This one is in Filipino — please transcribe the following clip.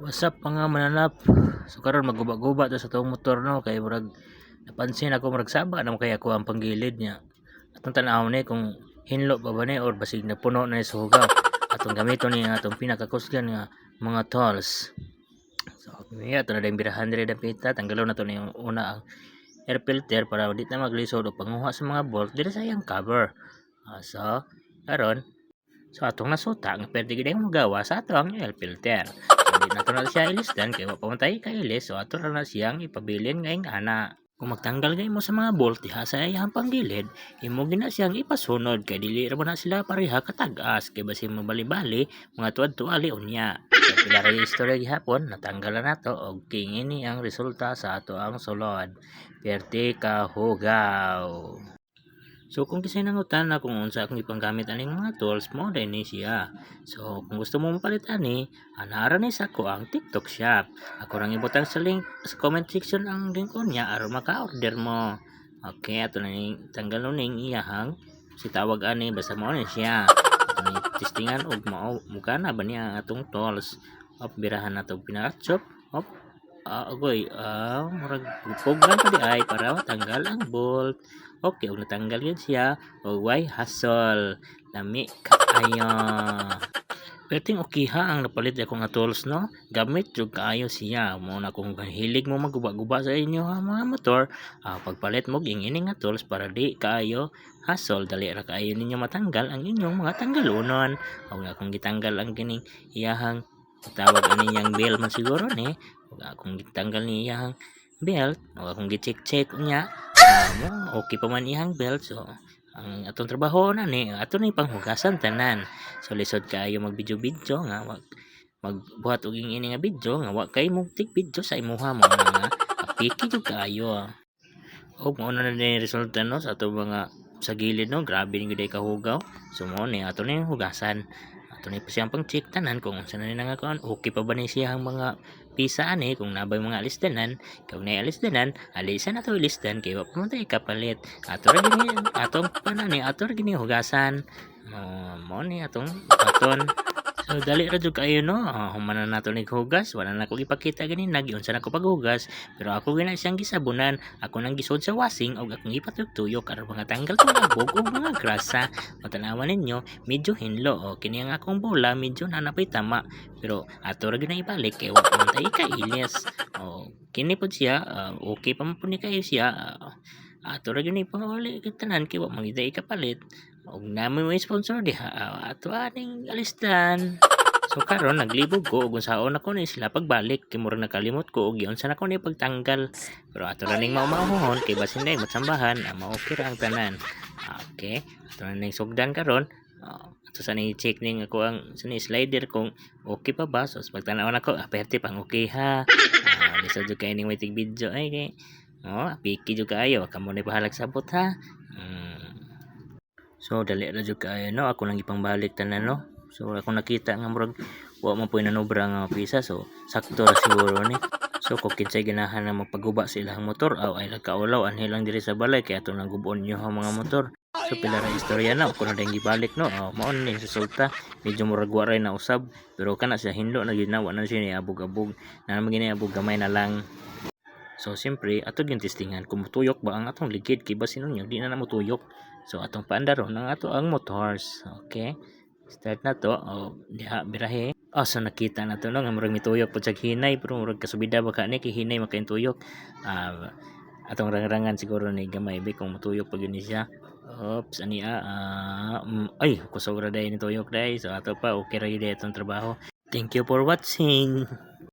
What's up mga mananap? So karon magguba-guba ta sa tong motor no kay murag napansin ako murag saba na kay ako ang panggilid niya. Atong tan-aw ni kung hinlo pa ba ni or basig napuno na sa hugaw. Atong gamiton ni atong pinakakusgan nga mga tools. So kaya ito na dahil birahan diri dapita tanggalon na to ni una ang air filter para di na maglisod o panguha sa mga bolt diri sa iyang cover. So karon so atong nasuta nga pwede gid mo gawa sa ato ang air filter. So di nato na siya ilisdan kay wa pa man tayo kailis so ato na siyang ipabilin nga ana. Kung magtanggal gay mo sa mga bolt diha sa iyang panggilid, imo gina siyang ipasunod kay dili ra man na sila pareha katag-as kay basi mabali-bali mga tuad-tuali unya. So pila ra istorya gihapon natanggal na nato og kini ang resulta sa ato ang sulod. Perti ka hugaw. So kung kisay nangutan na kung unsa akong ipanggamit aning mga tools mo dai ni siya. So kung gusto mo mapalit ani, anara ni sa ko ang TikTok shop. Ako rang ibutang sa link sa comment section ang link niya aron maka-order mo. Okay, ato na ni tanggal ning iyahang si tawag ani basta mo ni siya. Ato ni testingan og mao mukana ba niya atong tools. Op birahan nato pinaka-chop. Op agoy, murag pugnan pa di ay para matanggal ang bolt. Okay, og natanggal yun siya. O why hassle. Lami kaayo. Perting okay ha ang napalit ako nga tools no. Gamit jud kaayo siya. Mo na kung hilig mo magguba-guba sa inyo ha mga motor, pagpalit mo ingini nga tools para di kaayo hassle dali ra kaayo ninyo matanggal ang inyong mga tanggalunon. Og na kung gitanggal ang kining iyahang tawag ani yang belt man siguro ni. Og kung gitanggal ni iyahang belt, o kung gi-check niya okay pa man iyang belt so ang atong trabaho na ni ato ni panghugasan tanan so lisod kaayo mag video nga magbuhat og ini nga video nga wa kay mo take video sa imuha mo nga apiki jud kaayo og mo na ni resulta no sa ato mga sa gilid no grabe ni gid kahugaw so mo ni ato ni hugasan ato ni pa siyang pang check tanan kung unsa na ni nangakuan okay pa ba ni siyang mga pisa ani kung nabay mga alisdanan kung nay alisdanan alisan nato ilisdan kay wa pa man tayo kapalit ato ra gini atong panani ato ra gini hugasan mo ni atong aton so dali ra jud kayo no humanan nato nig hugas wala na ko ipakita gani nagiunsa na ko paghugas pero ako gina siyang gisabunan ako nang gisod sa washing og akong ipatuyok aron mga tanggal tubog og mga grasa matanawan ninyo medyo hinlo o kini ang akong bola medyo nanapay tama pero ato ra gyud na ibalik kay wa pa man tayo kailis o kini pod siya okay pa man pud ni kayo siya ato ra gyud ni panguli tanan kay wa man gyud ikapalit og namo may sponsor diha ato aning alisdan so karon naglibog ko ug unsaon ako ni sila pagbalik kay murag nakalimot ko og giunsa na ko ni pagtanggal pero ato ra ning maumahuhon kay basin day matsambahan maokir ang tanan okay ato na ning sugdan karon ato sa ni check ning ako ang sa ni slider kung okay pa ba so pagtanaw nako aperte pang okay ha lisod jud kay ning may tig video ay kay piki jud kaayo kamo ni bahalag sabot ha so dali ra jud kaayo no ako lang ipangbalik tanan no so ako nakita nga murag wa man po nanobra nga pisa so sakto ra siguro ni so kung kinsay ganahan na magpaguba sa ilang motor aw ay nagkaulaw anhi lang diri sa balay kay ato nang gubon nyo ang mga motor so pila ra istorya na ako na ding gibalik no mao ni resulta medyo murag wa ray na usab pero kana siya hinlo na ginawa na siya ni abog-abog na naman gini abog gamay na lang. So siyempre ato gyud testingan kung mutuyok ba ang atong ligid kay basin ninyo di na namutuyok. So atong paandaron ang ato ang motors. Okay? Start na to. Diha birahe. So nakita na to no nga murag mituyok pud sa hinay pero murag kasubida ba kani kay hinay makaintuyok. Atong rangrangan siguro ni gamay be kung mutuyok pag ni siya. Oops ani ay kusog ra day ni tuyok day. So ato pa okay ra gyud atong trabaho. Thank you for watching.